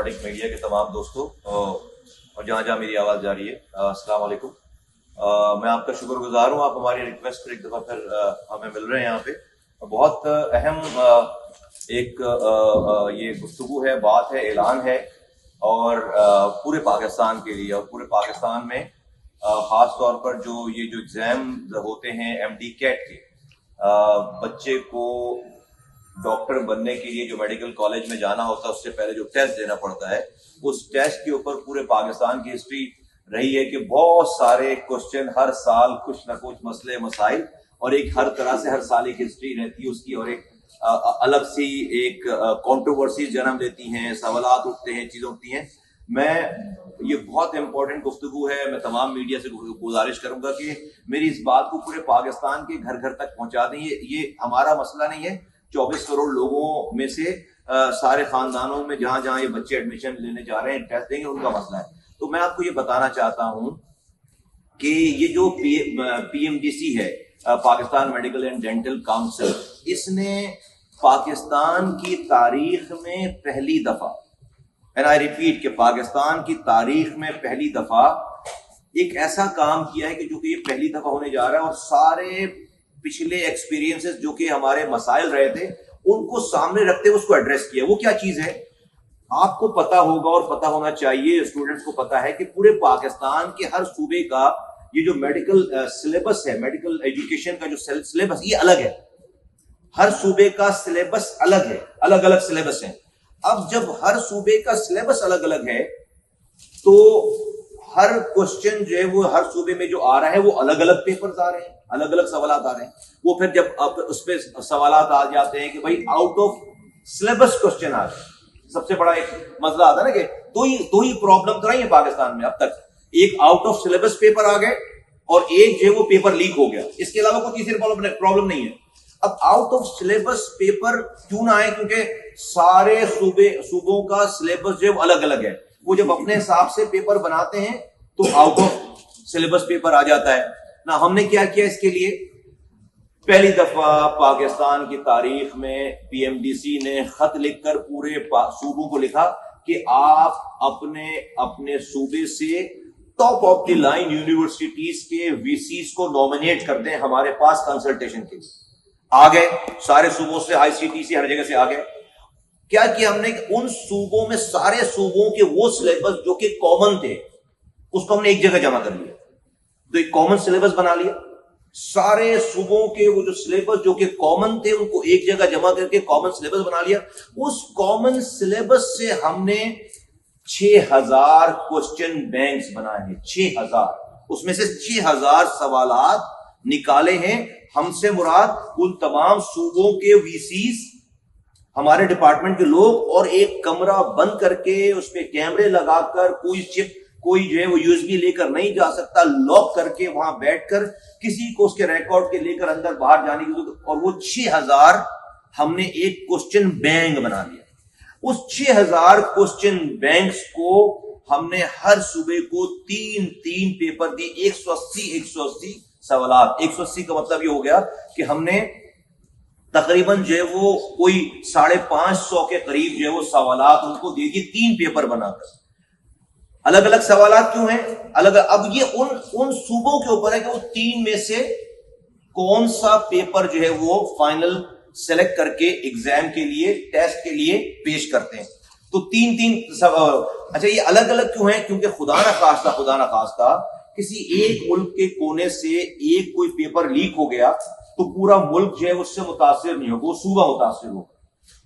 نارڈک media کے تمام دوستوں اور جہاں جہاں میری آواز جا رہی ہے، السلام علیکم۔ میں آپ کا شکر گزار ہوں، آپ ہماری ریکویسٹ پر ایک دفعہ پھر ہمیں مل رہے ہیں یہاں پہ۔ بہت اہم ایک یہ گفتگو ہے، بات ہے، اعلان ہے، اور پورے پاکستان کے لیے، اور پورے پاکستان میں خاص طور پر جو ایگزام ہوتے ہیں ایم ڈی کیٹ کے، بچے کو ڈاکٹر بننے کے لیے جو میڈیکل کالج میں جانا ہوتا ہے اس سے پہلے جو ٹیسٹ دینا پڑتا ہے، اس ٹیسٹ کے اوپر پورے پاکستان کی ہسٹری رہی ہے کہ بہت سارے کوشچن ہر سال کچھ نہ کچھ مسئلے مسائل، اور ایک ہر طرح سے ہر سال ایک ہسٹری رہتی ہے اس کی، اور ایک الگ سی ایک کنٹروورسیز جنم دیتی ہیں، سوالات اٹھتے ہیں، چیزیں اٹھتی ہیں۔ یہ بہت امپورٹنٹ گفتگو ہے۔ میں تمام میڈیا سے گزارش کروں گا کہ میری اس بات کو پورے پاکستان کے گھر گھر تک پہنچا دیں۔ یہ ہمارا مسئلہ نہیں ہے، 24 کروڑ لوگوں میں سے سارے خاندانوں میں جہاں جہاں یہ بچے ایڈمیشن لینے جا رہے ہیں، ٹیسٹ دیں گے، ان کا مسئلہ ہے۔ تو میں آپ کو یہ بتانا چاہتا ہوں کہ یہ جو پی ایم ڈی سی ہے، Pakistan medical and dental council, اس نے پاکستان کی تاریخ میں پہلی دفعہ، اینڈ آئی ریپیٹ کہ پاکستان کی تاریخ میں پہلی دفعہ ایک ایسا کام کیا ہے کہ جو کہ یہ پہلی دفعہ ہونے جا رہا ہے، اور سارے پچھلے ایکسپیرینسز جو کہ ہمارے مسائل رہے تھے ان کو سامنے رکھتے ہوئے اس کو ایڈریس کیا۔ وہ کیا چیز ہے آپ کو پتا ہوگا، اور پتا ہونا چاہیے، اسٹوڈنٹس کو پتا ہے کہ پورے پاکستان کے ہر صوبے کا یہ جو میڈیکل سلیبس ہے، میڈیکل ایجوکیشن کا جو سلیبس، یہ الگ ہے۔ ہر صوبے کا سلیبس الگ ہے، الگ الگ سلیبس ہیں۔ اب جب ہر صوبے کا سلیبس الگ الگ ہے تو ہر کوشچن جو ہے وہ ہر صوبے میں جو آ رہا ہے وہ الگ الگ پیپرز آ رہے ہیں، الگ الگ سوالات آ رہے ہیں۔ وہ پھر جب اس پہ سوالات آ جاتے ہیں کہ بھائی آؤٹ آف سلیبس کوشچن آ رہے ہیں، سب سے بڑا ایک مسئلہ آتا ہے نا کہ دو ہی پرابلم تو نہیں ہے پاکستان میں اب تک، ایک آؤٹ آف سلیبس پیپر آ گئے اور ایک جو ہے وہ پیپر لیک ہو گیا، اس کے علاوہ کوئی تیسری پرابلم نہیں ہے۔ اب آؤٹ آف سلیبس پیپر کیوں نہ آئے؟ کیونکہ سارے صوبوں کا سلیبس جو ہے وہ الگ الگ ہے۔ وہ جب اپنے حساب سے پیپر بناتے ہیں تو آؤٹ آف سلیبس پیپر آ جاتا ہے نا۔ ہم نے کیا کیا اس کے لیے؟ پہلی دفعہ پاکستان کی تاریخ میں پی ایم ڈی سی نے خط لکھ کر پورے صوبوں کو لکھا کہ آپ اپنے صوبے سے top of the line universities کے وی سیز کو نومینیٹ کر دیں ہمارے پاس کنسلٹیشن کے لیے۔ آ گئے سارے صوبوں سے، آئی سی ٹی سی ہر جگہ سے آ گئے۔ کیا کیا ہم نے کہ ان صوبوں میں سارے صوبوں کے وہ سلیبس جو کہ کامن تھے اس کو ہم نے ایک جگہ جمع کر لیا، تو ایک کامن سلیبس بنا لیا۔ سارے صوبوں کے وہ جو سلیبس جو کہ کامن تھے ان کو ایک جگہ جمع کر کے کامن سلیبس بنا لیا۔ اس کامن سلیبس سے ہم نے 6000 کوسچن بینکس بنائے ہیں، 6000۔ اس میں سے 6000 سوالات نکالے ہیں۔ ہم سے مراد ان تمام صوبوں کے وی سیز، ہمارے ڈپارٹمنٹ کے لوگ، اور ایک کمرہ بند کر کے اس پہ کیمرے لگا کر کوئی جو ہے وہ یو ایس بی لے کر نہیں جا سکتا، لاک کر کے وہاں بیٹھ کر کسی کو اس کے ریکارڈ کے لے کر اندر باہر جانے کی ضرورت، اور وہ 6000 ہم نے ایک کوسچن بینک بنا لیا۔ اس 6000 کوسچن بینکس کو ہم نے ہر صوبے کو 3 پیپر دی، 180 سوالات۔ 180 کا مطلب یہ ہو گیا کہ ہم نے تقریباً جو ہے وہ کوئی 550 کے قریب جو ہے وہ سوالات ان کو دے دیے 3 پیپر بنا کر۔ الگ الگ سوالات کیوں ہیں؟ اب یہ ان صوبوں کے اوپر ہے کہ وہ 3 میں سے کون سا پیپر جو ہے وہ فائنل سلیکٹ کر کے ایگزام کے لیے، ٹیسٹ کے لیے پیش کرتے ہیں۔ تو 3 اچھا یہ الگ الگ کیوں ہیں؟ کیونکہ خدا نہ خواستہ کسی ایک ملک کے کونے سے ایک کوئی پیپر لیک ہو گیا تو پورا ملک جو ہے اس سے متاثر نہیں ہوگا، وہ صوبہ متاثر ہوگا۔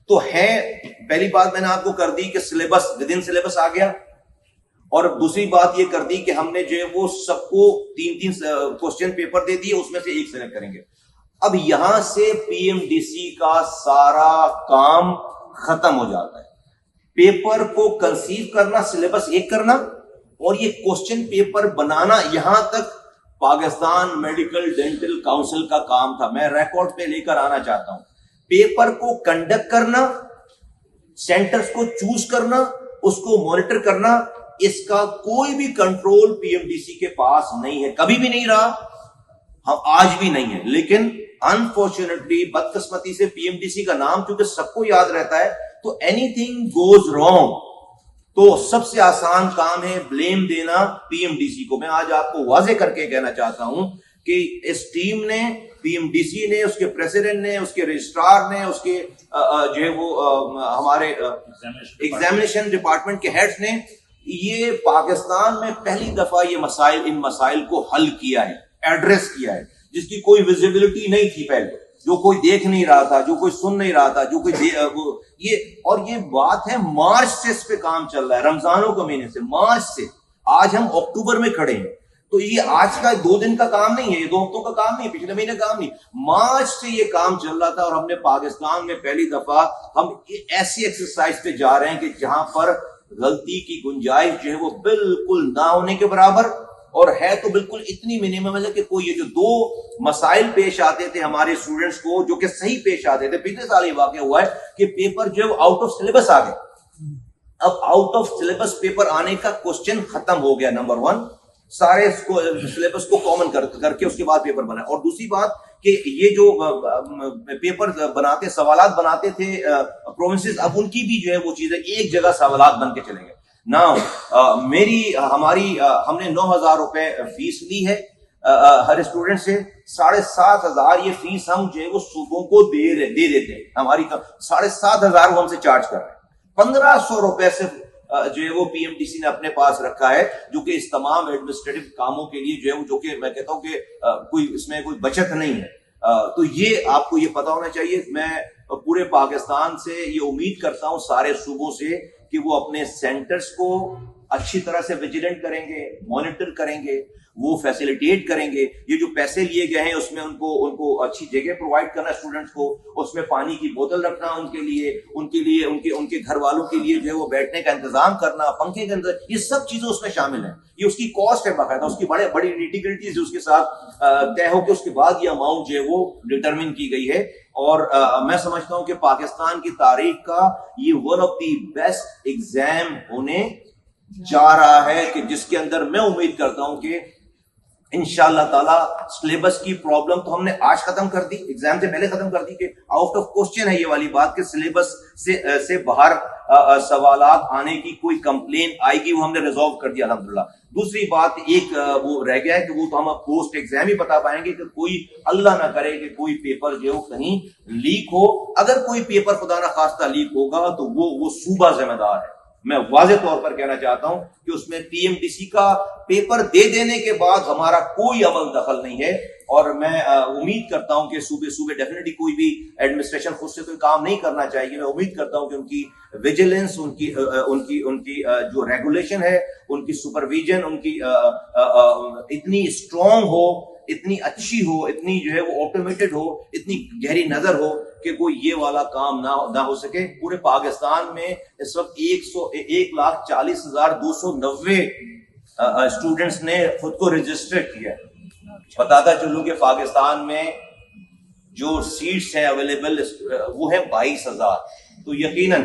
تو ہے پہلی بات میں نے آپ کو کر دی کہ سلیبس ود ان سلیبس آ گیا، اور دوسری بات یہ کر دی کہ ہم نے جو ہے وہ سب کو 3 کوسچن پیپر دے دیے، اس میں سے ایک سلیکٹ کریں گے۔ اب یہاں سے پی ایم ڈی سی کا سارا کام ختم ہو جاتا ہے۔ پیپر کو کنسیو کرنا، سلیبس ایک کرنا، اور یہ کوسچن پیپر بنانا یہاں تک پاکستان میڈیکل ڈینٹل کاؤنسل کا کام تھا۔ میں ریکارڈ پہ لے کر آنا چاہتا ہوں، پیپر کو کنڈکٹ کرنا، سینٹرز کو چوز کرنا، اس کو مانیٹر کرنا، اس کا کوئی بھی control P M D C کے پاس نہیں ہے، کبھی بھی نہیں رہا، ہم آج بھی نہیں ہے۔ لیکن انفارچونیٹلی، بدقسمتی سے، پی ایم ڈی سی کا نام چونکہ سب کو یاد رہتا ہے تو اینی تھنگ گوز رانگ تو سب سے آسان کام ہے بلیم دینا پی ایم ڈی سی کو. میں آج آپ کو واضح کر کے کہنا چاہتا ہوں کہ اس ٹیم نے, پی ایم ڈی سی نے, اس کے پریزیڈنٹ نے, اس کے رجسٹرار نے, اس کے جو ہے وہ ہمارے ایگزامینیشن ڈپارٹمنٹ کے ہیڈز نے, یہ پاکستان میں پہلی دفعہ یہ ان مسائل کو حل کیا ہے, ایڈریس کیا ہے, جس کی کوئی ویزیبلٹی نہیں تھی پہلے, جو کوئی دیکھ نہیں رہا تھا, جو کوئی سن نہیں رہا تھا, جو کوئی یہ بات ہے مارچ سے اس پہ کام چل رہا ہے, رمضانوں کے مہینے سے, مارچ سے. آج ہم اکتوبر میں کھڑے ہیں, تو یہ آج کا 2 دن کا کام نہیں ہے, یہ 2 ہفتوں کا کام نہیں ہے, پچھلے مہینے کا کام نہیں, مارچ سے یہ کام چل رہا تھا. اور ہم نے پاکستان میں پہلی دفعہ ہم ایسی ایکسرسائز پہ جا رہے ہیں کہ جہاں پر غلطی کی گنجائش جو ہے وہ بالکل نہ ہونے کے برابر, اور ہے تو بالکل اتنی منیمم ہے کہ کوئی یہ جو 2 مسائل پیش آتے تھے ہمارے اسٹوڈنٹس کو, جو کہ صحیح پیش آتے تھے, پچھلے سال یہ واقعہ ہوا ہے کہ پیپر جو ہے آؤٹ آف سلیبس آ گئے. اب آؤٹ آف سلیبس پیپر آنے کا کوسچن ختم ہو گیا. نمبر 1, سارے سلیبس کو کامن کر کے اس کے بعد پیپر بنا. اور دوسری بات کہ یہ جو پیپر بناتے, سوالات بناتے تھے پروونسز, اب ان کی بھی جو ہے وہ چیزیں ایک جگہ سوالات بن کے چلیں گے. ہم نے 9,000 روپے فیس لی ہے ہر اسٹوڈنٹ سے. 7,500 یہ فیس ہم جو ہے وہ صوبوں کو دے دیتے ہیں. ہماری 7,500 وہ ہم سے چارج کر رہے ہیں. 1,500 روپے سے جو ہے وہ پی ایم ڈی سی نے اپنے پاس رکھا ہے, جو کہ اس تمام ایڈمنسٹریٹو کاموں کے لیے جو ہے, جو کہ میں کہتا ہوں کہ کوئی اس میں کوئی بچت نہیں ہے. تو یہ آپ کو یہ پتا ہونا چاہیے. میں پورے پاکستان سے یہ امید کرتا ہوں, سارے صوبوں سے, کہ وہ اپنے سینٹرز کو اچھی طرح سے ویجیلنٹ کریں گے, مانیٹر کریں گے, وہ فیسیلیٹیٹ کریں گے. یہ جو پیسے لیے گئے ہیں اس میں ان کو اچھی جگہ پرووائڈ کرنا اسٹوڈنٹس کو, اس میں پانی کی بوتل رکھنا ان کے گھر والوں کے لیے جو ہے وہ بیٹھنے کا انتظام کرنا, پنکھے کا انتظام, یہ سب چیزیں اس میں شامل ہیں. یہ اس کی کاسٹ ہے باقاعدہ, اس کی بڑی نیٹی-گریٹیز اس کے ساتھ طے ہو کے اس کے بعد یہ اماؤنٹ جو ہے وہ ڈٹرمن کی گئی ہے. اور میں سمجھتا ہوں کہ پاکستان کی تاریخ کا یہ one of the best exam ہونے جا رہا ہے, کہ جس کے اندر میں امید کرتا ہوں کہ انشاءاللہ تعالی سلیبس کی پرابلم تو ہم نے آج ختم کر دی, ایگزام سے پہلے ختم کر دی, کہ آؤٹ آف کوسچن ہے یہ والی بات کہ سلیبس سے باہر سوالات آنے کی کوئی کمپلین آئے گی, وہ ہم نے ریزالو کر دیا الحمدللہ. دوسری بات ایک وہ رہ گیا ہے کہ وہ تو ہم پوسٹ ایگزام ہی بتا پائیں گے کہ کوئی اللہ نہ کرے کہ کوئی پیپر جو ہے کہیں لیک ہو. اگر کوئی پیپر خدا نہ خواستہ لیک ہوگا تو وہ صوبہ ذمہ دار ہے. میں واضح طور پر کہنا چاہتا ہوں کہ اس میں پی ایم ڈی سی کا پیپر دے دینے کے بعد ہمارا کوئی عمل دخل نہیں ہے. اور میں امید کرتا ہوں کہ صوبے ڈیفینیٹلی کوئی بھی ایڈمنسٹریشن خود سے کوئی کام نہیں کرنا چاہیے. میں امید کرتا ہوں کہ ان کی ویجیلنس, ان کی جو ریگولیشن ہے, ان کی سپرویژن, ان کی اتنی اسٹرانگ ہو, اتنی اچھی ہو, اتنی جو ہے وہ آٹومیٹڈ ہو, اتنی گہری نظر ہو کہ کوئی یہ والا کام نہ ہو سکے. پورے پاکستان میں اس وقت 1,40,290 اسٹوڈنٹس نے خود کو رجسٹر کیا. بتاتا چلوں کہ پاکستان میں جو سیٹس ہیں اویلیبل وہ ہے 22,000. تو یقیناً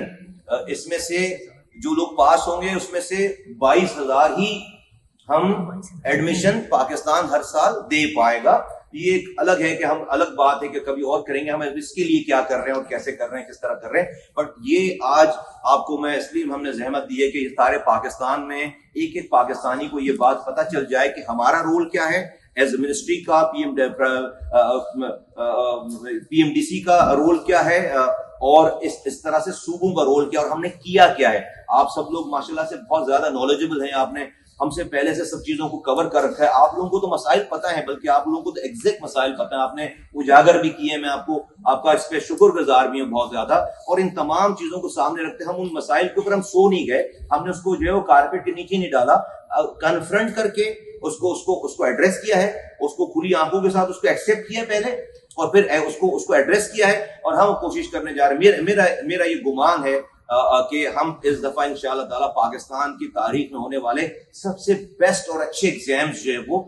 اس میں سے جو لوگ پاس ہوں گے اس میں سے 22,000 ہی ہم ایڈمیشن پاکستان ہر سال دے پائے گا. یہ ایک الگ ہے کہ ہم الگ بات ہے کہ کبھی اور کریں گے ہم اس کے لیے کیا کر رہے ہیں اور کیسے کر رہے ہیں, کس طرح کر رہے ہیں. بٹ یہ آج آپ کو میں اس لیے ہم نے زحمت دی ہے کہ سارے پاکستان میں ایک پاکستانی کو یہ بات پتہ چل جائے کہ ہمارا رول کیا ہے ایز منسٹری کا, پی ایم ڈی سی کا رول کیا ہے, اور اس طرح سے صوبوں کا رول کیا, اور ہم نے کیا ہے. آپ سب لوگ ماشاءاللہ سے بہت زیادہ نالجبل ہیں, آپ نے ہم سے پہلے سے سب چیزوں کو کور کر رکھا ہے. آپ لوگوں کو تو مسائل پتہ ہیں, بلکہ آپ لوگوں کو تو ایگزیکٹ مسائل پتہ ہیں, آپ نے اجاگر بھی کیے. میں آپ کا اس پہ شکر گزار بھی ہوں بہت زیادہ. اور ان تمام چیزوں کو سامنے رکھتے ہم ان مسائل کے اوپر ہم سو نہیں گئے, ہم نے اس کو جو ہے وہ کارپیٹ کے نیچے نہیں ڈالا, کنفرنٹ کر کے اس کو ایڈریس کیا ہے, اس کو کھلی آنکھوں کے ساتھ اس کو ایکسیپٹ کیا ہے پہلے, اور پھر اس کو ایڈریس کیا ہے. اور ہم کوشش کرنے جا رہے ہیں, میرا یہ گمان ہے کہ ہم اس دفعہ انشاءاللہ تعالی پاکستان کی تاریخ میں ہونے والے سب سے بیسٹ اور اچھے ایگزامز جو ہے وہ